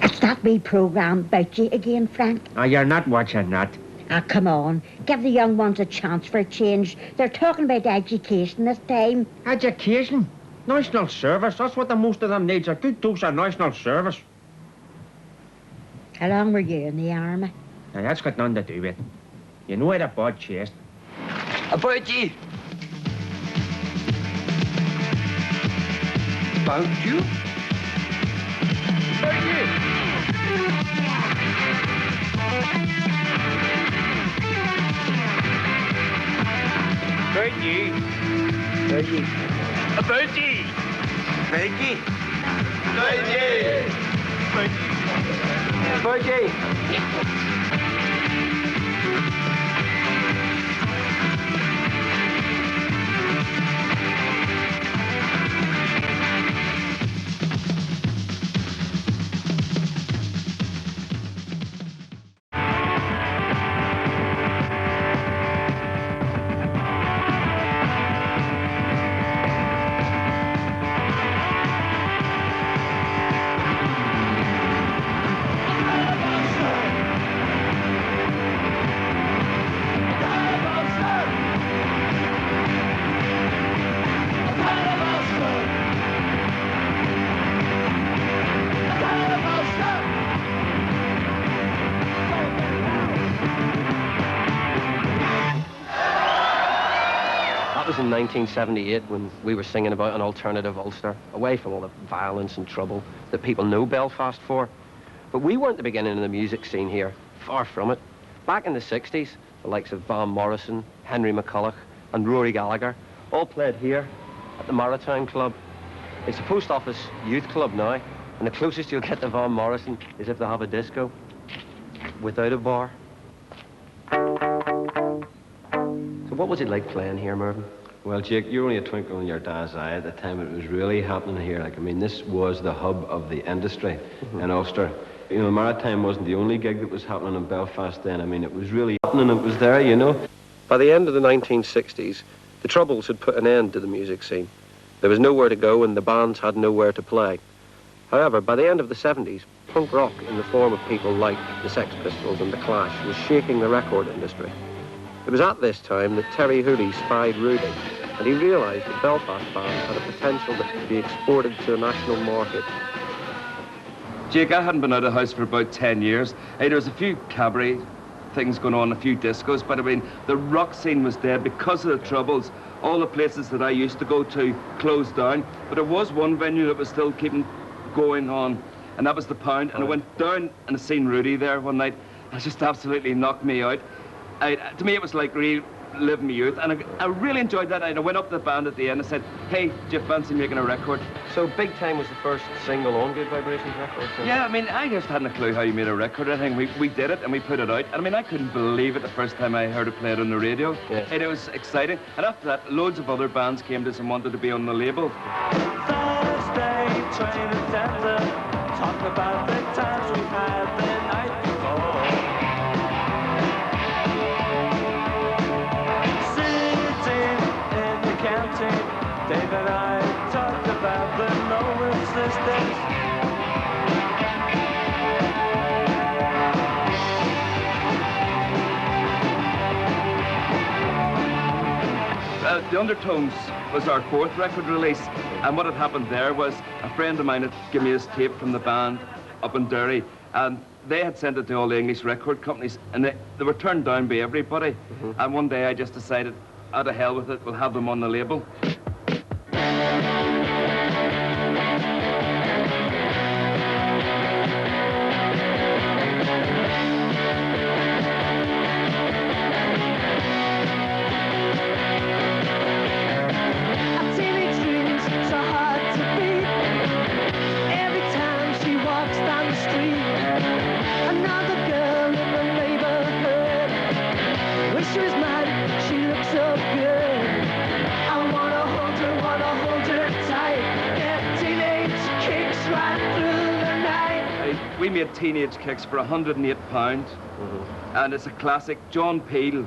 It's that wee programme about you again, Frank. Oh, you're not watching that. Ah, come on. Give the young ones a chance for a change. They're talking about education this time. Education? National service? That's what the most of them needs, a good dose of national service. How long were you in the army? Now, that's got nothing to do with it. You know, I had a bad chest. About you. About you? About you. About you. About you. About you. About you. About you. About you. That was in 1978 when we were singing about an alternative Ulster, away from all the violence and trouble that people know Belfast for. But we weren't the beginning of the music scene here, far from it. Back in the 60s, the likes of Van Morrison, Henry McCulloch and Rory Gallagher all played here at the Maritime Club. It's a post office youth club now, and the closest you'll get to Van Morrison is if they have a disco without a bar. So what was it like playing here, Mervyn? Well, Jake, you're only a twinkle in your dad's eye at the time it was really happening here. Like, I mean, this was the hub of the industry in Ulster. You know, Maritime wasn't the only gig that was happening in Belfast then. I mean, it was really happening, it was there, you know. By the end of the 1960s, the Troubles had put an end to the music scene. There was nowhere to go and the bands had nowhere to play. However, by the end of the 70s, punk rock in the form of people like the Sex Pistols and the Clash was shaking the record industry. It was at this time that Terry Hooley spied Rudy, and he realised that Belfast bands had a potential that could be exported to a national market. Jake, I hadn't been out of the house for about 10 years. Hey, there was a few cabaret things going on, a few discos, but I mean, the rock scene was dead because of the Troubles. All the places that I used to go to closed down, but there was one venue that was still keeping going on, and that was the Pound, and I went down and I seen Rudy there one night, and it just absolutely knocked me out. To me, it was like reliving my youth, and I really enjoyed that. I went up to the band at the end and said, hey, do you fancy making a record? So Big Time was the first single on Good Vibrations record? Yeah, I mean, I just hadn't a clue how you made a record. I think we did it and we put it out. And I mean, I couldn't believe it the first time I heard it played on the radio. Yeah. And it was exciting. And after that, loads of other bands came to us and wanted to be on the label. Thursday, train attendant, talk about the times we had the night before. Sitting in the canteen, Dave and I talked about the no resistance. The Undertones was our fourth record release, and what had happened there was a friend of mine had given me his tape from the band up in Derry, and they had sent it to all the English record companies, and they were turned down by everybody. And one day I just decided, out of hell with it, we'll have them on the label. We made Teenage Kicks for £108, and it's a classic. John Peel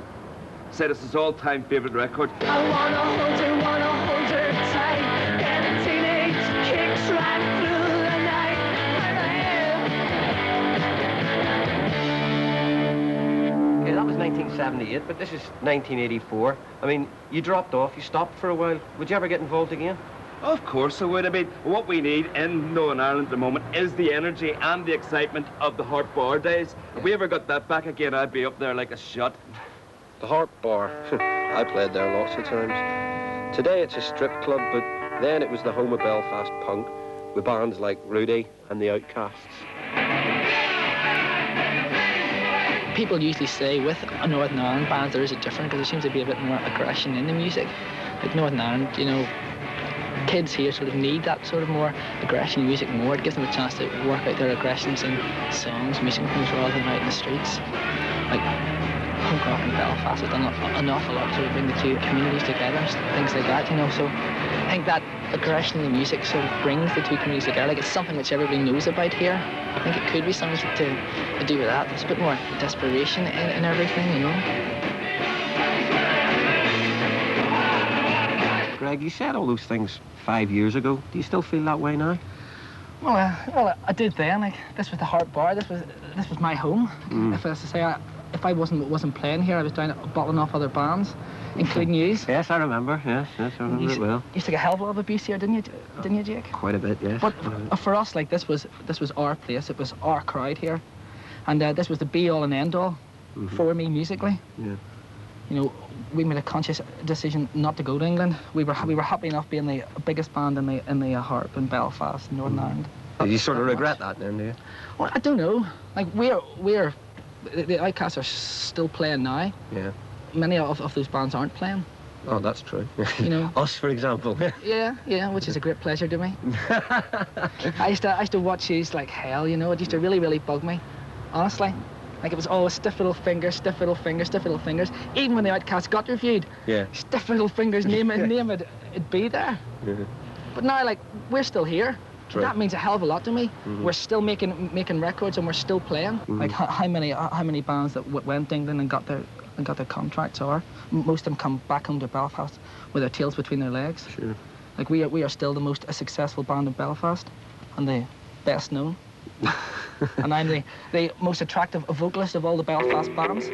said it's his all-time favourite record. I wanna hold her tight, get teenage kicks right through the night. 1978, but this is 1984. I mean, you dropped off, you stopped for a while. Would you ever get involved again? Of course I would. I mean, what we need in Northern Ireland at the moment is the energy and the excitement of the Harp Bar days. If we ever got that back again, I'd be up there like a shot. The Harp Bar. I played there lots of times. Today it's a strip club, but then it was the home of Belfast punk, with bands like Rudy and the Outcasts. People usually say with a Northern Ireland band there is a difference, because there seems to be a bit more aggression in the music. Like Northern Ireland, you know, kids here sort of need that sort of more aggression in music more. It gives them a chance to work out their aggressions in songs, music things, rather than out in the streets. Like punk rock in Belfast has done an awful lot to bring the two communities together, things like that, you know. So I think that aggression in the music sort of brings the two communities together. Like it's something which everybody knows about here. I think it could be something to do with that. There's a bit more desperation in everything, you know. Greg, you said all those things 5 years ago. Do you still feel that way now? Well, I did then. Like this was the Harp Bar. This was my home. If I was to say, if I wasn't playing here, I was down bottling off other bands, including yous. Yes, I remember. Yes, I remember it well. You used to get a hell of a lot of abuse here, didn't you, Jake? Quite a bit, yes. But for us, like this was our place. It was our crowd here, and this was the be-all and end-all for me musically. Yeah. You know, we made a conscious decision not to go to England. We were happy enough being the biggest band in the harp in Belfast, Northern Ireland. Did you sort of regret that then, do you? Well, I don't know. Like the Outcasts are still playing now. Yeah. Many of those bands aren't playing. Oh, that's true. You know. Us, for example. Yeah, which is a great pleasure to me. I used to watch these like hell, you know. It used to really, really bug me, honestly. Like it was always stiff little fingers, stiff little fingers, stiff little fingers. Even when the Outcasts got reviewed, yeah, stiff little fingers, name it, it'd be there. Yeah. But now, like, we're still here. True. That means a hell of a lot to me. We're still making records and we're still playing. Like how many bands that went to England and got their contracts are. Most of them come back home to Belfast with their tails between their legs. Sure. Like we are still the most successful band in Belfast and the best known. And I'm the most attractive vocalist of all the Belfast bands.